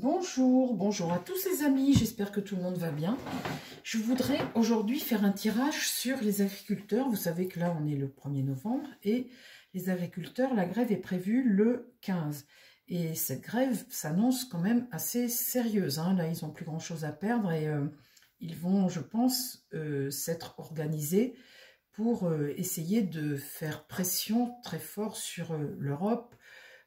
Bonjour, bonjour à tous les amis, j'espère que tout le monde va bien. Je voudrais aujourd'hui faire un tirage sur les agriculteurs. Vous savez que là on est le 1er novembre et les agriculteurs, la grève est prévue le 15. Et cette grève s'annonce quand même assez sérieuse, hein. Là ils n'ont plus grand chose à perdre et ils vont, je pense, s'être organisés pour essayer de faire pression très fort sur l'Europe,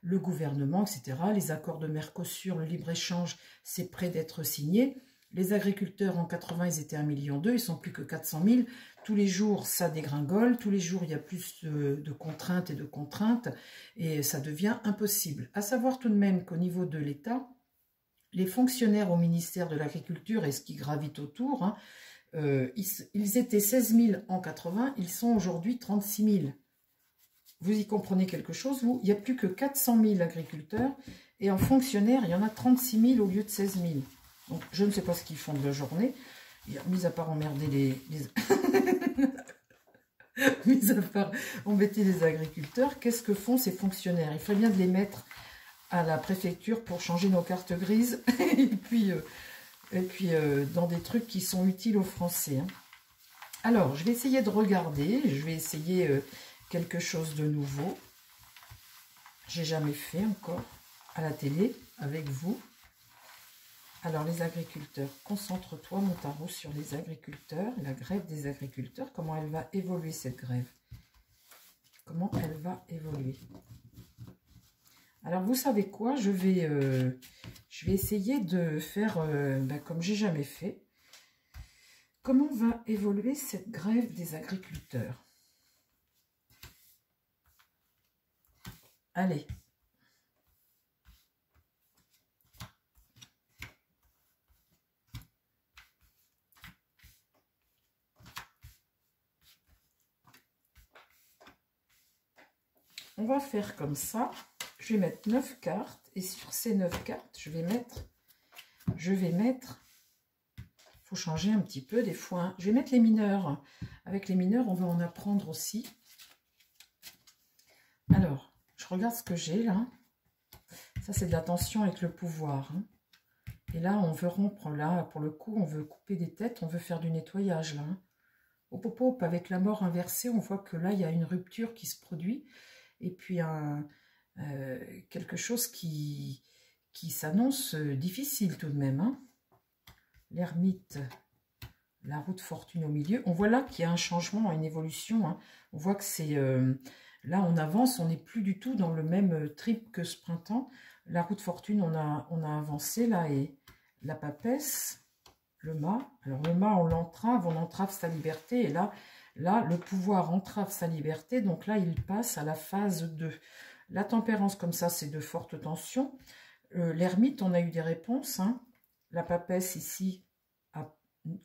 le gouvernement, etc. Les accords de Mercosur, le libre-échange, c'est prêt d'être signé. Les agriculteurs, en 80, ils étaient 1,2 million, ils sont plus que 400 000. Tous les jours, ça dégringole. Tous les jours, il y a plus de contraintes et ça devient impossible. À savoir tout de même qu'au niveau de l'État, les fonctionnaires au ministère de l'Agriculture et ce qui gravite autour, hein, ils étaient 16 000 en 80, ils sont aujourd'hui 36 000. Vous y comprenez quelque chose, vous? Il n'y a plus que 400 000 agriculteurs et en fonctionnaires, il y en a 36 000 au lieu de 16 000. Donc, je ne sais pas ce qu'ils font de la journée, mis à part emmerder mis à part embêter les agriculteurs, qu'est-ce que font ces fonctionnaires? Il ferait bien de les mettre à la préfecture pour changer nos cartes grises et puis dans des trucs qui sont utiles aux Français, hein. Alors, je vais essayer de regarder, je vais essayer quelque chose de nouveau. J'ai jamais fait encore à la télé avec vous. Alors, les agriculteurs, concentre-toi, mon tarot, sur les agriculteurs, la grève des agriculteurs. Comment elle va évoluer, cette grève? Comment elle va évoluer? Alors, vous savez quoi? Je vais essayer de faire comme j'ai jamais fait. Comment va évoluer cette grève des agriculteurs? Allez. On va faire comme ça. Je vais mettre 9 cartes. Et sur ces 9 cartes, je vais mettre... Il faut changer un petit peu des fois, hein. Je vais mettre les mineurs. Avec les mineurs, on va en apprendre aussi. Alors, je regarde ce que j'ai là. Ça, c'est de la tension avec le pouvoir, hein. Et là, on veut rompre, là, pour le coup, on veut couper des têtes, on veut faire du nettoyage, là, hein. Hop, hop, hop, avec la mort inversée, on voit que là, il y a une rupture qui se produit. Et puis, quelque chose qui s'annonce difficile tout de même, hein. L'ermite, la roue de fortune au milieu. On voit là qu'il y a un changement, une évolution, hein. On voit que c'est... là, on avance, on n'est plus du tout dans le même trip que ce printemps. La roue de fortune, on a avancé, là, et la papesse, le mât. Alors, le mât, on entrave sa liberté, et là, le pouvoir entrave sa liberté, donc là, il passe à la phase 2. La tempérance, comme ça, c'est de fortes tensions. L'ermite, on a eu des réponses, hein. La papesse, ici,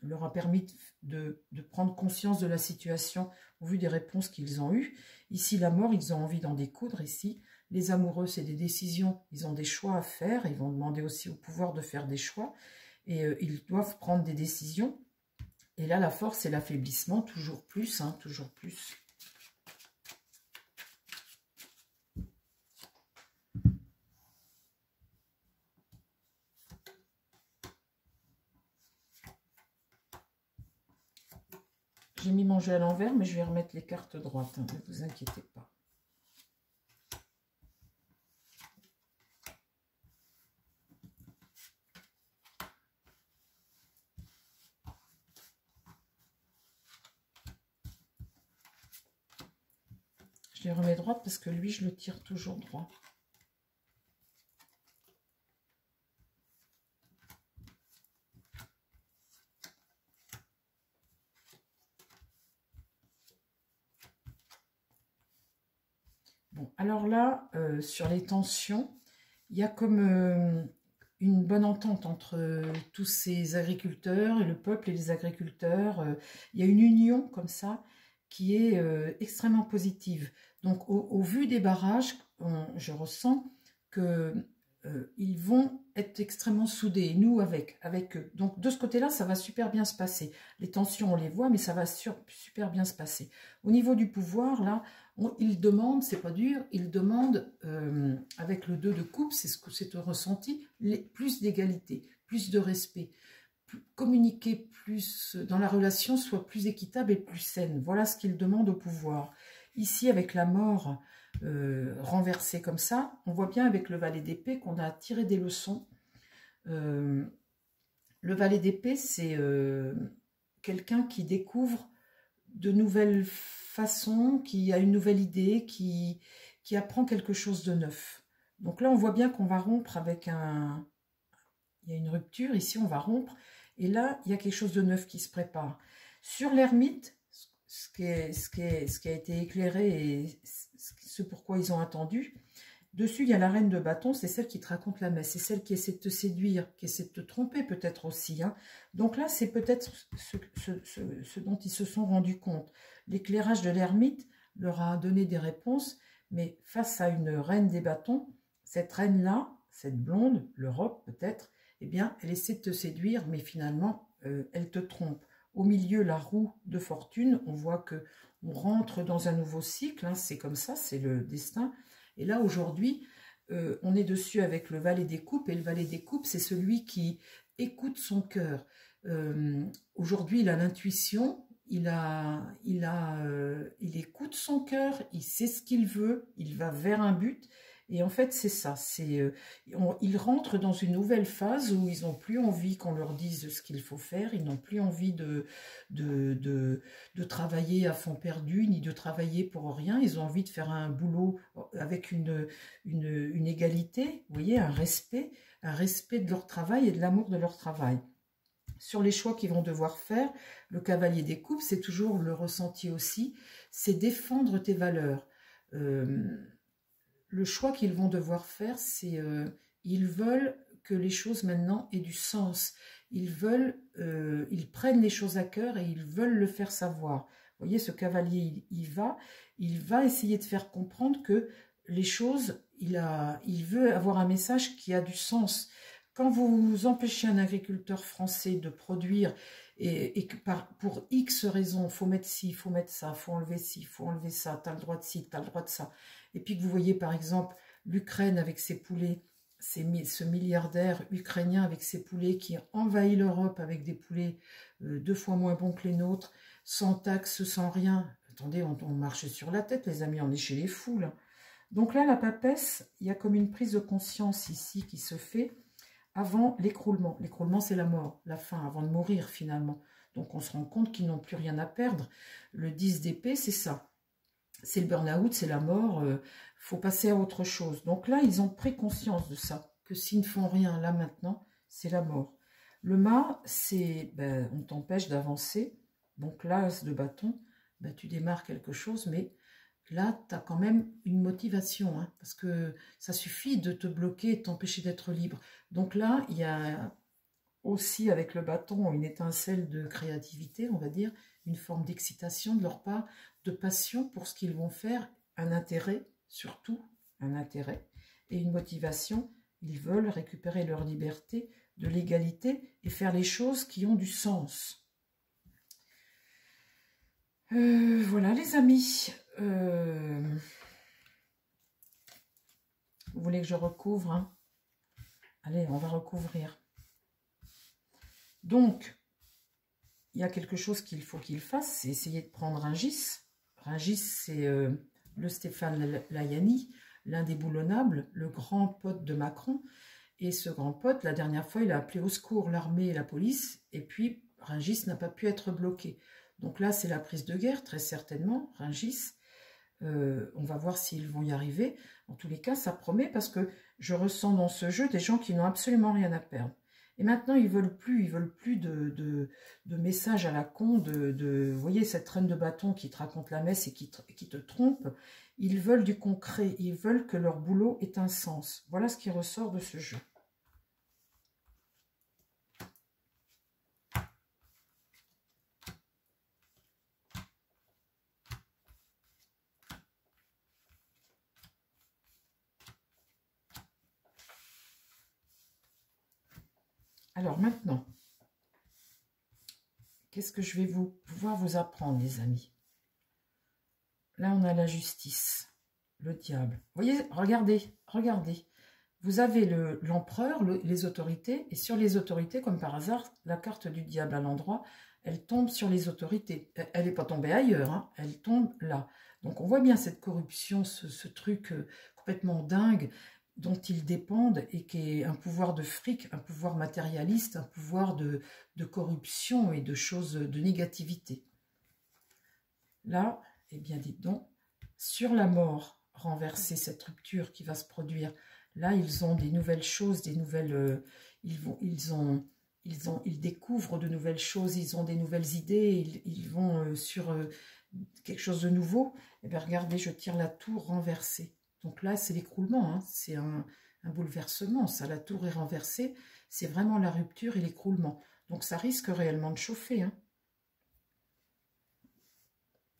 leur a permis de prendre conscience de la situation au vu des réponses qu'ils ont eues. Ici, la mort, ils ont envie d'en découdre. Ici, les amoureux, c'est des décisions. Ils ont des choix à faire. Ils vont demander aussi au pouvoir de faire des choix. Et ils doivent prendre des décisions. Et là, la force, c'est l'affaiblissement. Toujours plus, hein, toujours plus. J'ai mis mon jeu à l'envers, mais je vais remettre les cartes droites, hein, ne vous inquiétez pas. Je les remets droites parce que lui, je le tire toujours droit. Bon, alors là, sur les tensions, il y a comme une bonne entente entre tous ces agriculteurs et le peuple et les agriculteurs. Il y a une union comme ça qui est extrêmement positive. Donc, au vu des barrages, je ressens que ils vont être extrêmement soudés, et nous avec eux. Donc, de ce côté-là, ça va super bien se passer. Les tensions, on les voit, mais ça va super bien se passer. Au niveau du pouvoir, là, Il demande, c'est pas dur, il demande, avec le 2 de coupe, c'est ce que c'est ressenti, plus d'égalité, plus de respect, communiquer plus dans la relation soit plus équitable et plus saine. Voilà ce qu'il demande au pouvoir. Ici, avec la mort renversée comme ça, on voit bien avec le valet d'épée qu'on a tiré des leçons. Le valet d'épée, c'est quelqu'un qui découvre de nouvelles façons, qui a une nouvelle idée, qui apprend quelque chose de neuf. Donc là, on voit bien qu'on va rompre avec un... Il y a une rupture, ici on va rompre, et là, il y a quelque chose de neuf qui se prépare. Sur l'ermite, ce qui a été éclairé et ce pourquoi ils ont attendu, dessus, il y a la reine de bâton, c'est celle qui te raconte la messe, c'est celle qui essaie de te séduire, qui essaie de te tromper peut-être aussi. Hein. Donc là, c'est peut-être ce dont ils se sont rendus compte. L'éclairage de l'ermite leur a donné des réponses, mais face à une reine des bâtons, cette reine-là, cette blonde, l'Europe peut-être, eh bien, elle essaie de te séduire, mais finalement, elle te trompe. Au milieu, la roue de fortune, on voit que on rentre dans un nouveau cycle, hein, c'est comme ça, c'est le destin. Et là, aujourd'hui, on est dessus avec le valet des coupes, et le valet des coupes, c'est celui qui écoute son cœur. Aujourd'hui, il a l'intuition, il écoute son cœur, il sait ce qu'il veut, il va vers un but. Et en fait, c'est ça. Ils rentrent dans une nouvelle phase où ils n'ont plus envie qu'on leur dise ce qu'il faut faire. Ils n'ont plus envie de travailler à fond perdu, ni de travailler pour rien. Ils ont envie de faire un boulot avec une égalité, vous voyez, un respect de leur travail et de l'amour de leur travail. Sur les choix qu'ils vont devoir faire, le cavalier des coupes, c'est toujours le ressenti aussi, c'est défendre tes valeurs. Le choix qu'ils vont devoir faire, c'est ils veulent que les choses maintenant aient du sens. Ils prennent les choses à cœur et ils veulent le faire savoir. Vous voyez, ce cavalier, il va essayer de faire comprendre que les choses, il veut avoir un message qui a du sens. Quand vous empêchez un agriculteur français de produire et que pour X raisons, il faut mettre ci, il faut mettre ça, il faut enlever ci, il faut enlever ça, tu as le droit de ci, tu as le droit de ça, et puis que vous voyez par exemple l'Ukraine avec ses poulets, ce milliardaire ukrainien avec ses poulets qui envahit l'Europe avec des poulets 2 fois moins bons que les nôtres, sans taxes, sans rien. Attendez, on marche sur la tête les amis, on est chez les fous là. Donc là la papesse, il y a comme une prise de conscience ici qui se fait avant l'écroulement. L'écroulement c'est la mort, la fin, avant de mourir finalement. Donc on se rend compte qu'ils n'ont plus rien à perdre. Le 10 d'épée c'est ça. C'est le burn-out, c'est la mort, faut passer à autre chose. Donc là, ils ont pris conscience de ça, que s'ils ne font rien là maintenant, c'est la mort. Le mât, c'est, on t'empêche d'avancer. Donc l'as de bâton, tu démarres quelque chose, mais là, tu as quand même une motivation, hein, parce que ça suffit de te bloquer et de t'empêcher d'être libre. Donc là, il y a aussi avec le bâton une étincelle de créativité, on va dire, une forme d'excitation de leur part, de passion pour ce qu'ils vont faire, un intérêt, surtout un intérêt, et une motivation. Ils veulent récupérer leur liberté, de l'égalité, et faire les choses qui ont du sens. Voilà les amis. Vous voulez que je recouvre, hein? Allez, on va recouvrir. Donc, il y a quelque chose qu'il faut qu'il fasse, c'est essayer de prendre Rungis. Rungis, c'est le Stéphane Layani, l'indéboulonnable, le grand pote de Macron. Et ce grand pote, la dernière fois, il a appelé au secours l'armée et la police, et puis Rungis n'a pas pu être bloqué. Donc là, c'est la prise de guerre, très certainement, Rungis. On va voir s'ils vont y arriver. En tous les cas, ça promet, parce que je ressens dans ce jeu des gens qui n'ont absolument rien à perdre. Et maintenant, ils veulent plus de messages à la con, vous voyez, cette reine de bâton qui te raconte la messe et qui te trompe. Ils veulent du concret, ils veulent que leur boulot ait un sens. Voilà ce qui ressort de ce jeu. Alors maintenant, qu'est-ce que je vais pouvoir vous apprendre, les amis? Là, on a la justice, le diable. Vous voyez, regardez, regardez. Vous avez l'empereur, les autorités, et sur les autorités, comme par hasard, la carte du diable à l'endroit, elle tombe sur les autorités. Elle n'est pas tombée ailleurs, hein, elle tombe là. Donc on voit bien cette corruption, ce truc complètement dingue dont ils dépendent et qui est un pouvoir de fric, un pouvoir matérialiste, un pouvoir de corruption et de choses, de négativité. Là, eh bien dites donc, sur la mort renversée, cette rupture qui va se produire, là ils ont des nouvelles choses, des nouvelles, ils découvrent de nouvelles choses, ils ont des nouvelles idées, ils vont sur quelque chose de nouveau. Et bien regardez, je tire la tour renversée. Donc là, c'est l'écroulement, hein, c'est un bouleversement. Ça, la tour est renversée, c'est vraiment la rupture et l'écroulement. Donc ça risque réellement de chauffer. Hein.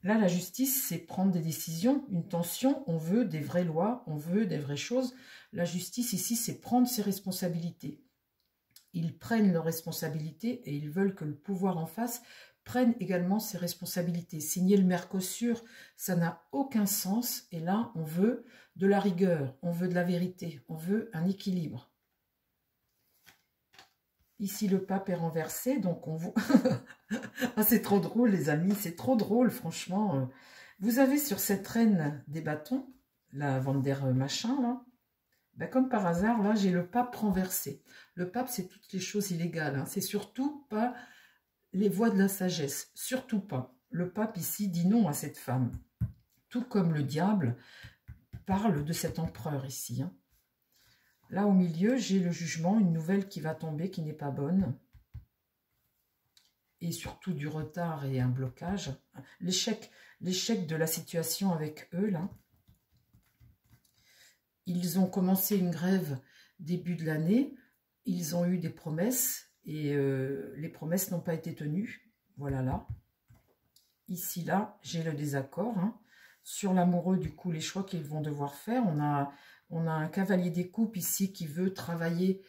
Là, la justice, c'est prendre des décisions, une tension. On veut des vraies lois, on veut des vraies choses. La justice, ici, c'est prendre ses responsabilités. Ils prennent leurs responsabilités et ils veulent que le pouvoir en face prenne également ses responsabilités. Signer le Mercosur, ça n'a aucun sens. Et là, on veut de la rigueur, on veut de la vérité, on veut un équilibre. Ici, le pape est renversé, donc on voit... ah, c'est trop drôle, les amis, c'est trop drôle, franchement. Vous avez sur cette reine des bâtons, la Vander machin, là, ben, comme par hasard, là, j'ai le pape renversé. Le pape, c'est toutes les choses illégales. Hein. C'est surtout pas les voies de la sagesse. Surtout pas. Le pape, ici, dit non à cette femme. Tout comme le diable parle de cet empereur, ici. Hein. Là, au milieu, j'ai le jugement, une nouvelle qui va tomber, qui n'est pas bonne. Et surtout du retard et un blocage. L'échec de la situation avec eux, là. Ils ont commencé une grève début de l'année. Ils ont eu des promesses et les promesses n'ont pas été tenues. Voilà là. Ici, là, j'ai le désaccord. Hein. Sur l'amoureux, du coup, les choix qu'ils vont devoir faire. On a un cavalier des coupes ici qui veut travailler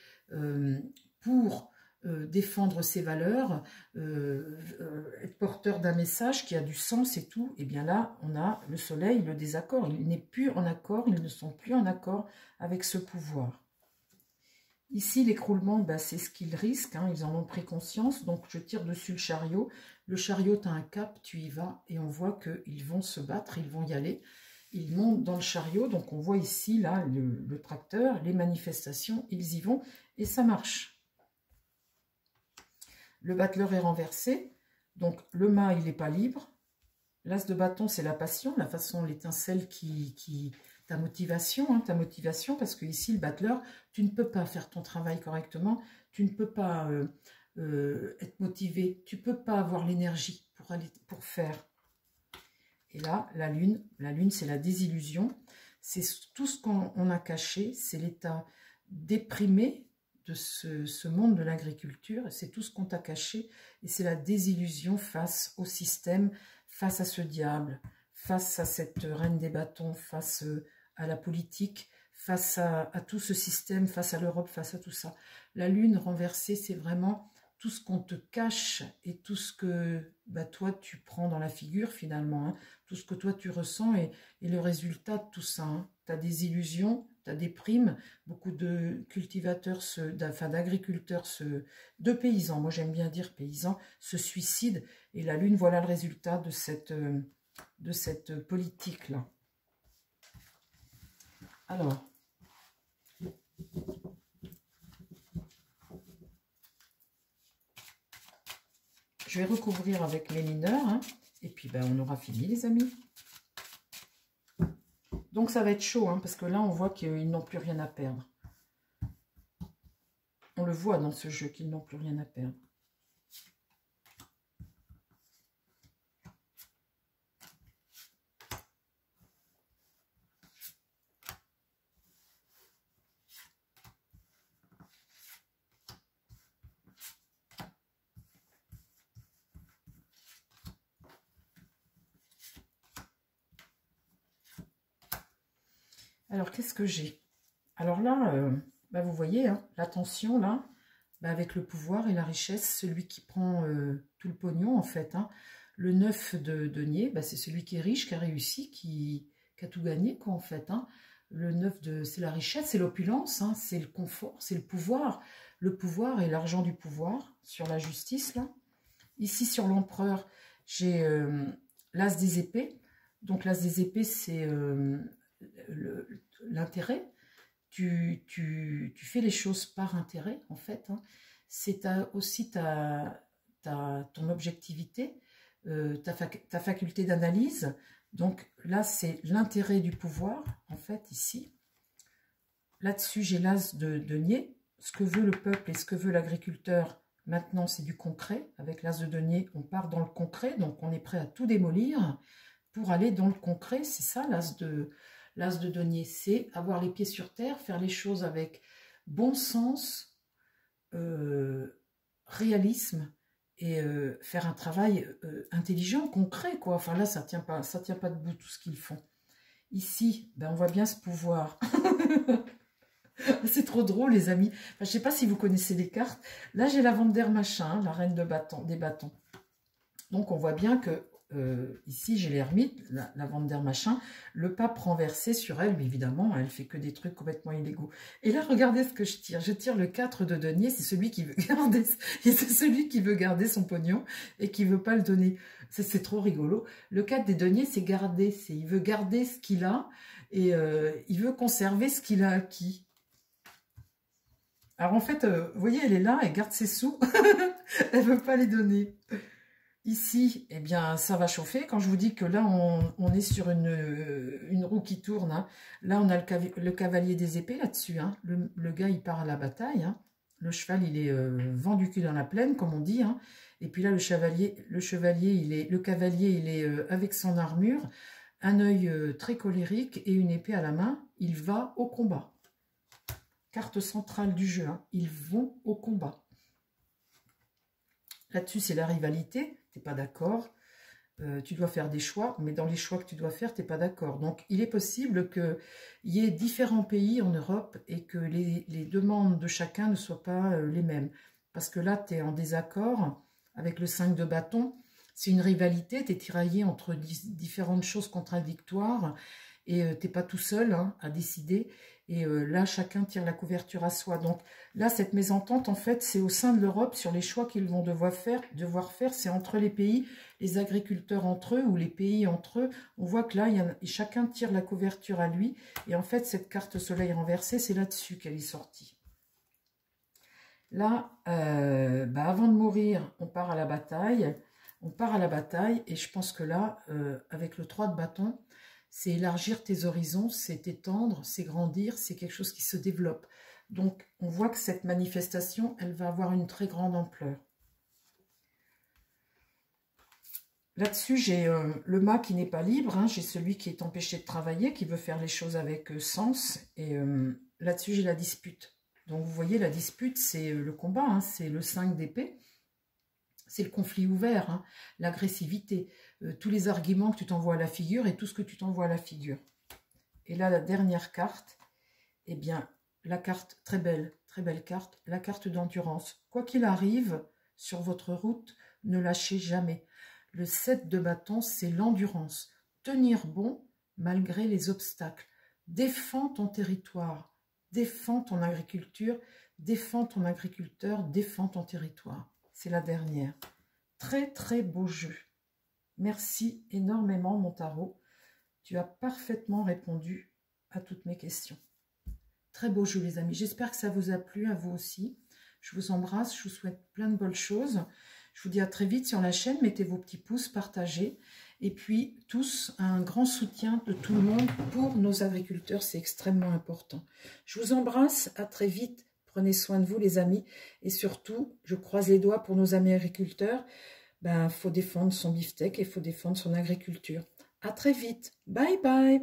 pour défendre ses valeurs, être porteur d'un message qui a du sens et tout. Et bien là, on a le soleil, le désaccord. Il n'est plus en accord, ils ne sont plus en accord avec ce pouvoir. Ici, l'écroulement, ben, c'est ce qu'ils risquent, hein, ils en ont pris conscience. Donc, je tire dessus le chariot. Le chariot, tu as un cap, tu y vas. Et on voit qu'ils vont se battre, ils vont y aller. Ils montent dans le chariot. Donc, on voit ici, là, le tracteur, les manifestations, ils y vont. Et ça marche. Le battleur est renversé. Donc, le mât, il n'est pas libre. L'as de bâton, c'est la passion, la façon, l'étincelle ta motivation, parce que ici, le battleur, tu ne peux pas faire ton travail correctement, tu ne peux pas être motivé, tu ne peux pas avoir l'énergie pour faire. Et là, la lune, c'est la désillusion, c'est tout ce qu'on a caché, c'est l'état déprimé de ce monde de l'agriculture, c'est tout ce qu'on t'a caché, et c'est la désillusion face au système, face à ce diable, face à cette reine des bâtons, face à la politique, face à tout ce système, face à l'Europe, face à tout ça. La lune renversée, c'est vraiment tout ce qu'on te cache et tout ce que bah, toi tu prends dans la figure finalement, hein, tout ce que toi tu ressens et le résultat de tout ça. Hein. Tu as des illusions, tu as des primes, beaucoup de cultivateurs, d'agriculteurs, de paysans, moi j'aime bien dire paysans, se suicident et la lune, voilà le résultat de cette politique-là. Alors, je vais recouvrir avec mes mineurs, hein, et puis ben, on aura fini les amis. Donc ça va être chaud, hein, parce que là on voit qu'ils n'ont plus rien à perdre. On le voit dans ce jeu qu'ils n'ont plus rien à perdre. Alors, qu'est-ce que j'ai? Alors là, bah, vous voyez, hein, la tension, là, bah, avec le pouvoir et la richesse, celui qui prend tout le pognon, en fait. Hein. Le 9 de denier, bah, c'est celui qui est riche, qui a réussi, qui a tout gagné, quoi, en fait. Hein. Le 9, c'est la richesse, c'est l'opulence, hein, c'est le confort, c'est le pouvoir. Le pouvoir et l'argent du pouvoir sur la justice, là. Ici, sur l'empereur, j'ai l'as des épées. Donc, l'as des épées, c'est l'intérêt. Tu fais les choses par intérêt, en fait. Hein. C'est aussi ton objectivité, ta faculté d'analyse. Donc, là, c'est l'intérêt du pouvoir, en fait, ici. Là-dessus, j'ai l'as de denier. Ce que veut le peuple et ce que veut l'agriculteur, maintenant, c'est du concret. Avec l'as de denier, on part dans le concret, donc on est prêt à tout démolir pour aller dans le concret. C'est ça, l'as de denier. C'est avoir les pieds sur terre, faire les choses avec bon sens, réalisme et faire un travail intelligent, concret, quoi. Enfin là, ça tient pas debout tout ce qu'ils font. Ici, ben, on voit bien ce pouvoir. C'est trop drôle, les amis. Enfin, je ne sais pas si vous connaissez les cartes. Là, j'ai la Vande Machin, la reine des bâtons. Donc, on voit bien que ici, j'ai l'ermite, la Vande Machin. Le pape renversé sur elle, mais évidemment, elle fait que des trucs complètement illégaux. Et là, regardez ce que je tire. Je tire le 4 de denier. C'est celui qui veut garder, c'est celui qui veut garder son pognon et qui ne veut pas le donner. C'est trop rigolo. Le 4 des deniers, c'est garder. Il veut garder ce qu'il a et il veut conserver ce qu'il a acquis. Alors en fait, vous voyez, elle est là, elle garde ses sous, elle ne veut pas les donner. Ici, eh bien, ça va chauffer. Quand je vous dis que là, on est sur une roue qui tourne, hein. Là, on a le cavalier des épées là-dessus. Hein. Le gars, il part à la bataille. Hein. Le cheval, il est vent du cul dans la plaine, comme on dit. Hein. Et puis là, le cavalier, il est avec son armure, un œil très colérique et une épée à la main. Il va au combat. Carte centrale du jeu, hein. Ils vont au combat. Là-dessus, c'est la rivalité, tu n'es pas d'accord. Tu dois faire des choix, mais dans les choix que tu dois faire, tu n'es pas d'accord. Donc, il est possible qu'il y ait différents pays en Europe et que les demandes de chacun ne soient pas les mêmes. Parce que là, tu es en désaccord avec le 5 de bâton. C'est une rivalité, tu es tiraillé entre différentes choses contradictoires et tu n'es pas tout seul, hein, à décider. Et là, chacun tire la couverture à soi. Donc là, cette mésentente, en fait, c'est au sein de l'Europe sur les choix qu'ils vont devoir faire. C'est entre les pays, les agriculteurs entre eux ou les pays entre eux. On voit que là, chacun tire la couverture à lui. Et en fait, cette carte soleil renversé, c'est là-dessus qu'elle est sortie. Là, avant de mourir, on part à la bataille. On part à la bataille. Et je pense que là, avec le 3 de bâton, c'est élargir tes horizons, c'est étendre, c'est grandir, c'est quelque chose qui se développe. Donc, on voit que cette manifestation, elle va avoir une très grande ampleur. Là-dessus, j'ai le mât qui n'est pas libre, hein, j'ai celui qui est empêché de travailler, qui veut faire les choses avec sens, et là-dessus, j'ai la dispute. Donc, vous voyez, la dispute, c'est le combat, hein, c'est le 5 d'épée. C'est le conflit ouvert, hein, l'agressivité, tous les arguments que tu t'envoies à la figure et tout ce que tu t'envoies à la figure. Et là, la dernière carte, eh bien, la carte, très belle carte, la carte d'endurance. Quoi qu'il arrive sur votre route, ne lâchez jamais. Le 7 de bâton, c'est l'endurance. Tenir bon malgré les obstacles. Défends ton territoire, défends ton agriculture, défends ton agriculteur, défends ton territoire. C'est la dernière. Très, très beau jeu. Merci énormément, mon tarot. Tu as parfaitement répondu à toutes mes questions. Très beau jeu, les amis. J'espère que ça vous a plu, à vous aussi. Je vous embrasse, je vous souhaite plein de bonnes choses. Je vous dis à très vite sur la chaîne. Mettez vos petits pouces, partagez. Et puis, tous, un grand soutien de tout le monde pour nos agriculteurs. C'est extrêmement important. Je vous embrasse. À très vite. Prenez soin de vous, les amis. Et surtout, je croise les doigts pour nos amis agriculteurs. Ben, faut défendre son beefsteak et il faut défendre son agriculture. À très vite. Bye bye.